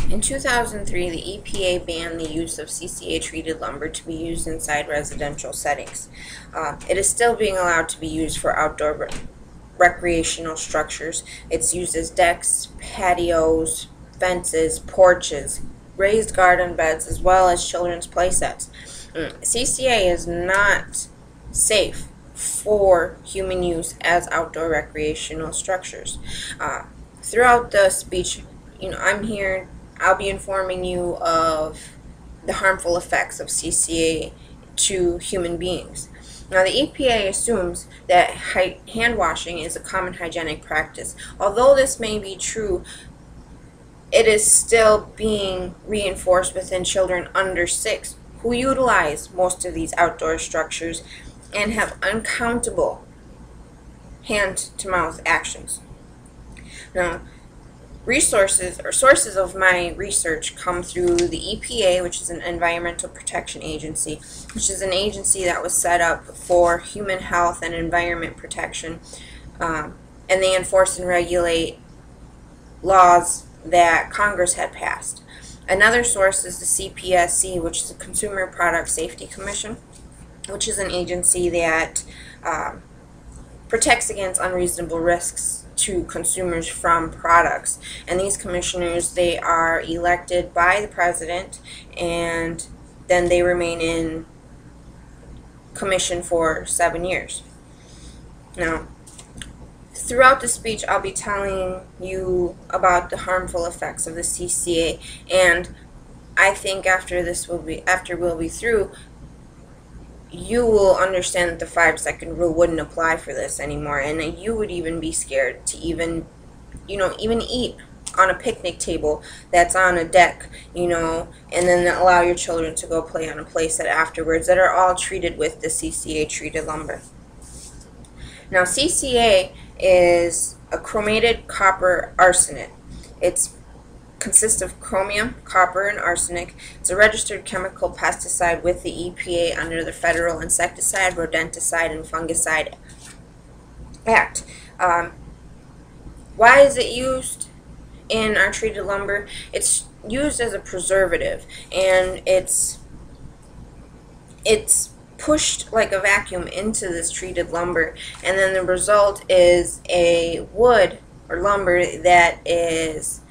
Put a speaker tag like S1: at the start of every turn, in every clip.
S1: In 2003, the EPA banned the use of CCA-treated lumber to be used inside residential settings. It is still being allowed to be used for outdoor recreational structures. It's used as decks, patios, fences, porches, raised garden beds, as well as children's play sets. CCA is not safe for human use as outdoor recreational structures. Throughout the speech, I'll be informing you of the harmful effects of CCA to human beings. Now, the EPA assumes that hand washing is a common hygienic practice. Although this may be true, it is still being reinforced within children under 6 who utilize most of these outdoor structures and have uncountable hand-to-mouth actions. Now, sources of my research come through the EPA, which is an Environmental Protection Agency, which is an agency that was set up for human health and environment protection, and they enforce and regulate laws that Congress had passed. Another source is the CPSC, which is the Consumer Product Safety Commission, which is an agency that protects against unreasonable risks to consumers from products. And these commissioners, they are elected by the president, and then they remain in commission for 7 years. Now, throughout the speech, I'll be telling you about the harmful effects of the CCA, and I think after we'll be through, you will understand that the 5-second rule wouldn't apply for this anymore, and you would even be scared to even eat on a picnic table that's on a deck, and then allow your children to go play on a playset afterwards that are all treated with the CCA-treated lumber. Now, CCA is a chromated copper arsenate. It consists of chromium, copper, and arsenic. It's a registered chemical pesticide with the EPA under the Federal Insecticide, Rodenticide, and Fungicide Act. Why is it used in our treated lumber? It's used as a preservative, and it's pushed like a vacuum into this treated lumber, and then the result is a wood or lumber that is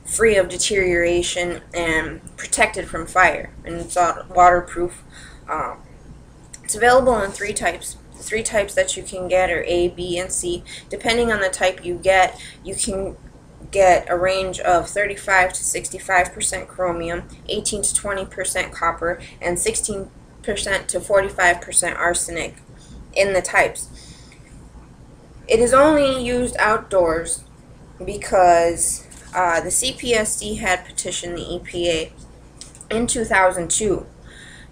S1: free of deterioration and protected from fire, and it's waterproof. It's available in 3 types. The 3 types that you can get are A, B, and C. Depending on the type you can get a range of 35 to 65% chromium, 18 to 20% copper, and 16% to 45% arsenic in the types. It is only used outdoors because the CPSC had petitioned the EPA in 2002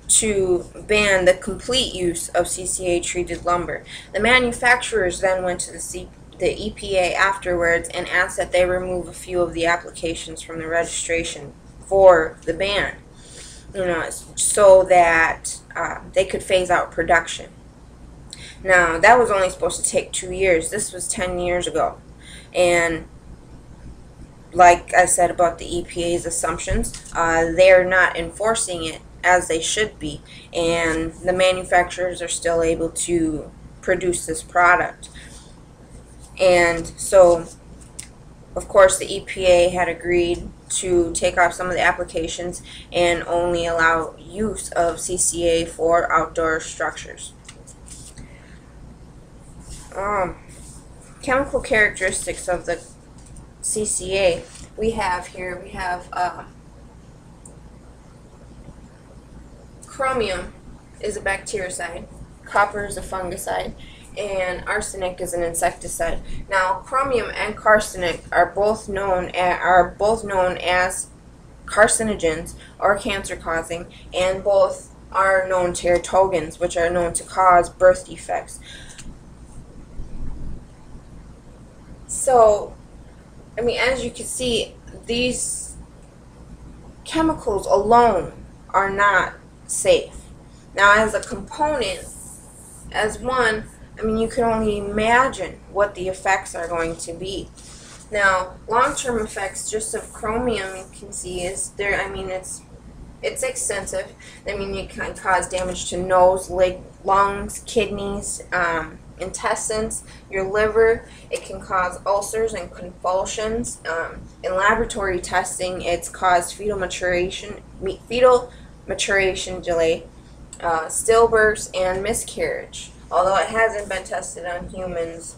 S1: to ban the complete use of CCA-treated lumber. The manufacturers then went to the EPA afterwards and asked that they remove a few of the applications from the registration for the ban, so that they could phase out production. Now, that was only supposed to take 2 years. This was 10 years ago. And like I said about the EPA's assumptions, they're not enforcing it as they should be, and the manufacturers are still able to produce this product. And so, of course, the EPA had agreed to take off some of the applications and only allow use of CCA for outdoor structures. Chemical characteristics of the CCA we have chromium is a bactericide, copper is a fungicide, and arsenic is an insecticide. Now, chromium and arsenic are both known as carcinogens or cancer-causing, and both are known teratogens, which are known to cause birth defects. So, as you can see, these chemicals alone are not safe. Now, as a component, as one, you can only imagine what the effects are going to be. Now, long-term effects just of chromium, you can see, is there. I mean, it's extensive. I mean, it can cause damage to nose, lungs, kidneys, intestines, your liver. It can cause ulcers and convulsions. In laboratory testing, it's caused fetal maturation delay, stillbirths, and miscarriage. Although it hasn't been tested on humans,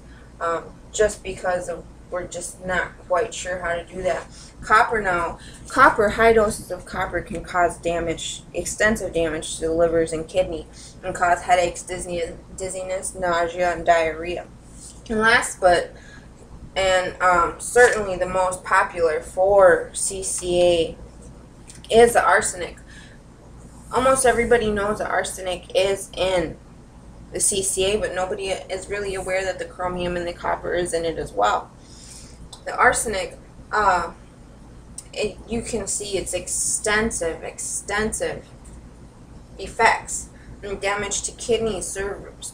S1: just because we're just not quite sure how to do that. High doses of copper can cause extensive damage to the livers and kidney, and cause headaches, dizziness, nausea, and diarrhea. And certainly the most popular for CCA is the arsenic. Almost everybody knows that arsenic is in the CCA, but nobody is really aware that the chromium and the copper is in it as well. The arsenic, you can see its extensive effects. Damage to kidneys,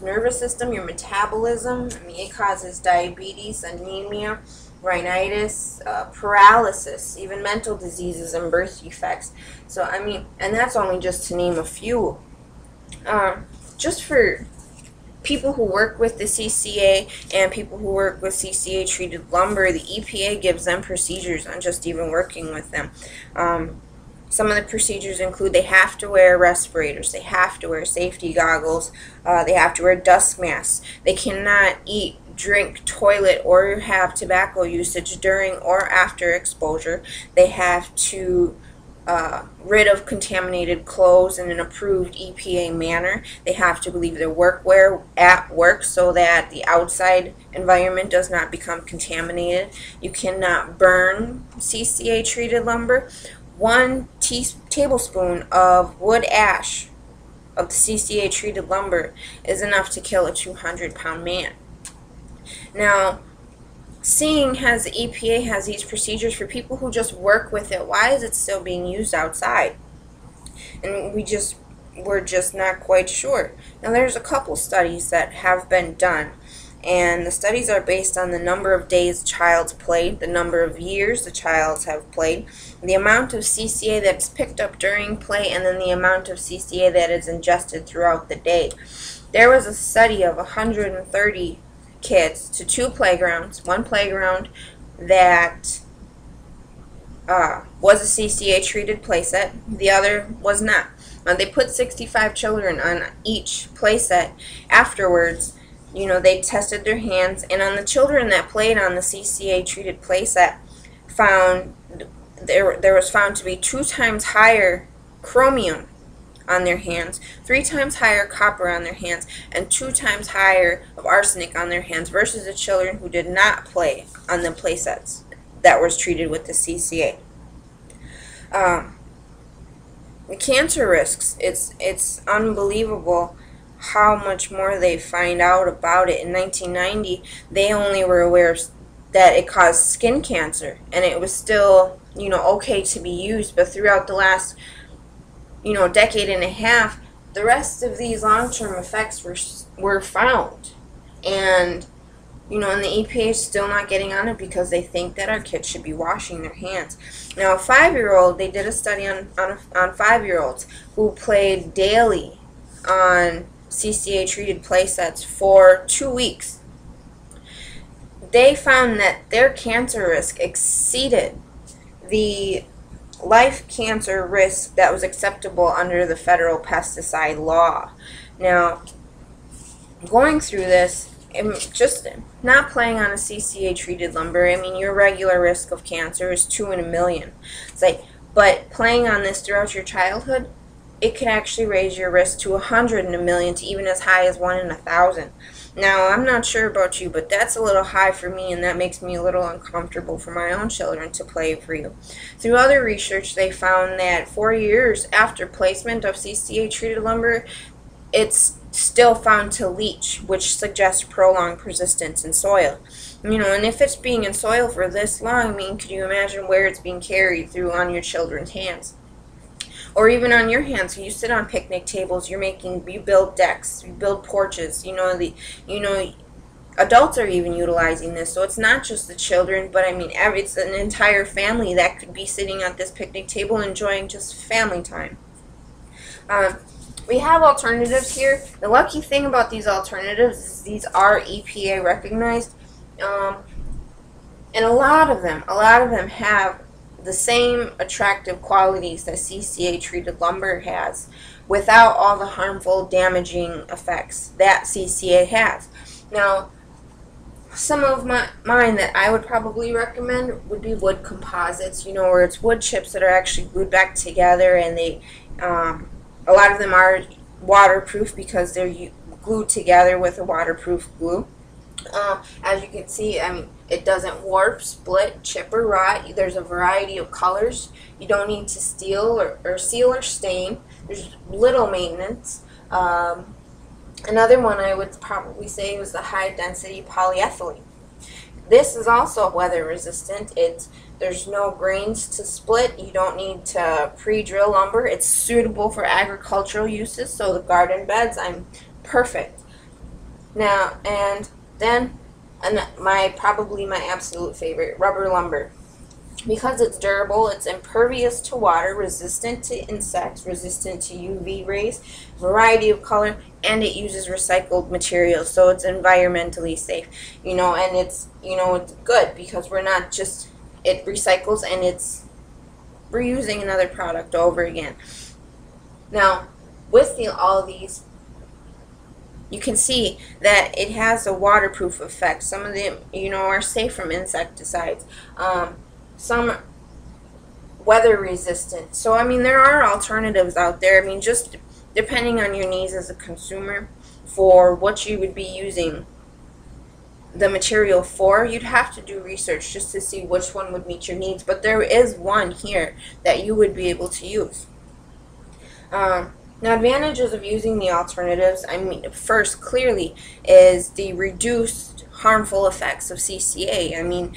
S1: nervous system, your metabolism. I mean, it causes diabetes, anemia, rhinitis, paralysis, even mental diseases and birth defects. So, I mean, and that's only just to name a few. Just for people who work with the CCA and people who work with CCA-treated lumber, the EPA gives them procedures on just even working with them. Some of the procedures include they have to wear respirators, they have to wear safety goggles, they have to wear dust masks, they cannot eat, drink, toilet, or have tobacco usage during or after exposure. They have to rid of contaminated clothes in an approved EPA manner. They have to leave their workwear at work so that the outside environment does not become contaminated. You cannot burn CCA-treated lumber. 1 tablespoon of wood ash of the CCA-treated lumber is enough to kill a 200-pound man. Now, seeing as the EPA has these procedures for people who just work with it, why is it still being used outside? And we're just not quite sure. Now, there's a couple studies that have been done, and the studies are based on the number of days the child's played, the number of years the childs have played, the amount of CCA that's picked up during play, and then the amount of CCA that is ingested throughout the day. There was a study of 130 kids to 2 playgrounds. One playground that was a CCA-treated playset, the other was not. They put 65 children on each playset. Afterwards, they tested their hands, and on the children that played on the CCA-treated playset, there was found to be 2 times higher chromium on their hands, 3 times higher copper on their hands, and 2 times higher of arsenic on their hands versus the children who did not play on the playsets that was treated with the CCA. The cancer risks, it's unbelievable how much more they find out about it. In 1990, they only were aware that it caused skin cancer, and it was still, okay to be used, but throughout the last, decade and a half, the rest of these long-term effects were found. And, and the EPA is still not getting on it because they think that our kids should be washing their hands. Now, a 5-year-old, they did a study on 5-year-olds who played daily on CCA-treated playsets for 2 weeks. They found that their cancer risk exceeded the life cancer risk that was acceptable under the federal pesticide law. Now, going through this, just not playing on a CCA-treated lumber, I mean, your regular risk of cancer is 2 in a million. But playing on this throughout your childhood, it can actually raise your risk to 100 in a million, to even as high as 1 in 1,000. Now, I'm not sure about you, but that's a little high for me, and that makes me a little uncomfortable for my own children to play for you. Through other research, they found that 4 years after placement of CCA-treated lumber, it's still found to leach, which suggests prolonged persistence in soil. And if it's being in soil for this long, I mean, could you imagine where it's being carried through on your children's hands? Or even on your hands. You sit on picnic tables, you build decks, you build porches, adults are even utilizing this. So it's not just the children, but I mean, it's an entire family that could be sitting at this picnic table enjoying just family time. We have alternatives here. The lucky thing about these alternatives is these are EPA recognized, and a lot of them have the same attractive qualities that CCA-treated lumber has, without all the harmful, damaging effects that CCA has. Now, some of mine that I would probably recommend would be wood composites, you know, where it's wood chips that are actually glued back together, and they, a lot of them are waterproof because they're glued together with a waterproof glue. As you can see, I mean, it doesn't warp, split, chip, or rot. There's a variety of colors. You don't need to seal or stain. There's little maintenance. Another one I would probably say was the high density polyethylene. This is also weather resistant. There's no grains to split. You don't need to pre-drill lumber. It's suitable for agricultural uses, so the garden beds, I'm perfect. Now, and then probably my absolute favorite, rubber lumber. Because it's durable, it's impervious to water, resistant to insects, resistant to UV rays, variety of color, and it uses recycled materials, so it's environmentally safe. You know, and it's good because we're not just, it recycles and we're using another product over again. Now, with all these, you can see that it has a waterproof effect. Some of them, are safe from insecticides. Some weather resistant. So, I mean, there are alternatives out there. I mean, just depending on your needs as a consumer for what you would be using the material for, you'd have to do research just to see which one would meet your needs. But there is one here that you would be able to use. Now, advantages of using the alternatives, I mean, first, clearly, is the reduced harmful effects of CCA. I mean,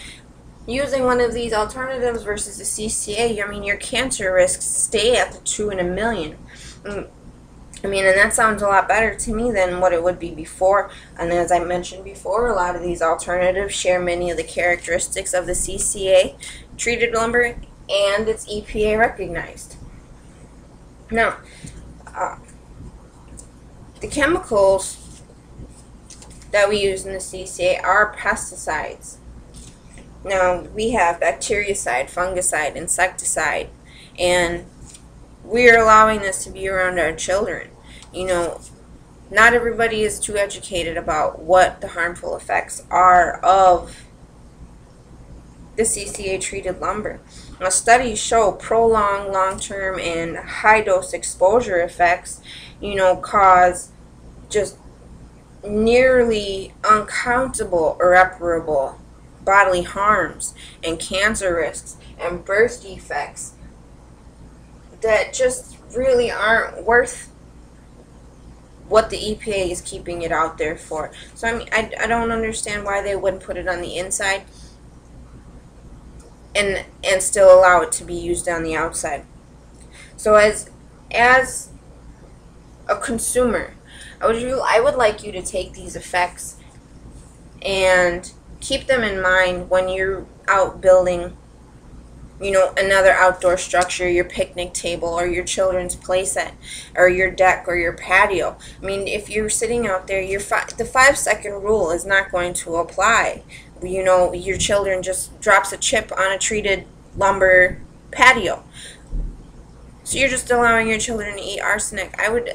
S1: using one of these alternatives versus the CCA, I mean, your cancer risks stay at the 2 in a million. I mean, and that sounds a lot better to me than what it would be before. And as I mentioned before, a lot of these alternatives share many of the characteristics of the CCA-treated lumber, and it's EPA recognized. Now, the chemicals that we use in the CCA are pesticides. Now, we have bactericide, fungicide, insecticide, and we're allowing this to be around our children. Not everybody is too educated about what the harmful effects are of the CCA-treated lumber. Now, studies show prolonged, long-term, and high-dose exposure effects, cause just nearly uncountable, irreparable bodily harms and cancer risks and birth defects that just really aren't worth what the EPA is keeping it out there for. So, I mean, I don't understand why they wouldn't put it on the inside and still allow it to be used on the outside. So as a consumer, I would like you to take these effects and keep them in mind when you're out building, another outdoor structure, your picnic table or your children's playset or your deck or your patio. I mean, if you're sitting out there, the 5-second rule is not going to apply. Your children just drops a chip on a treated lumber patio. So you're just allowing your children to eat arsenic. I would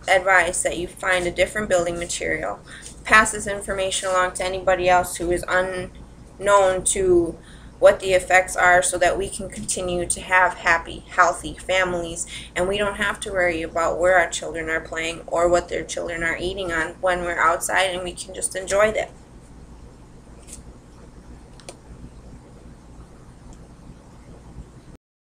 S1: advise that you find a different building material. Pass this information along to anybody else who is unknown to what the effects are, so that we can continue to have happy, healthy families, and we don't have to worry about where our children are playing or what their children are eating on when we're outside, and we can just enjoy that.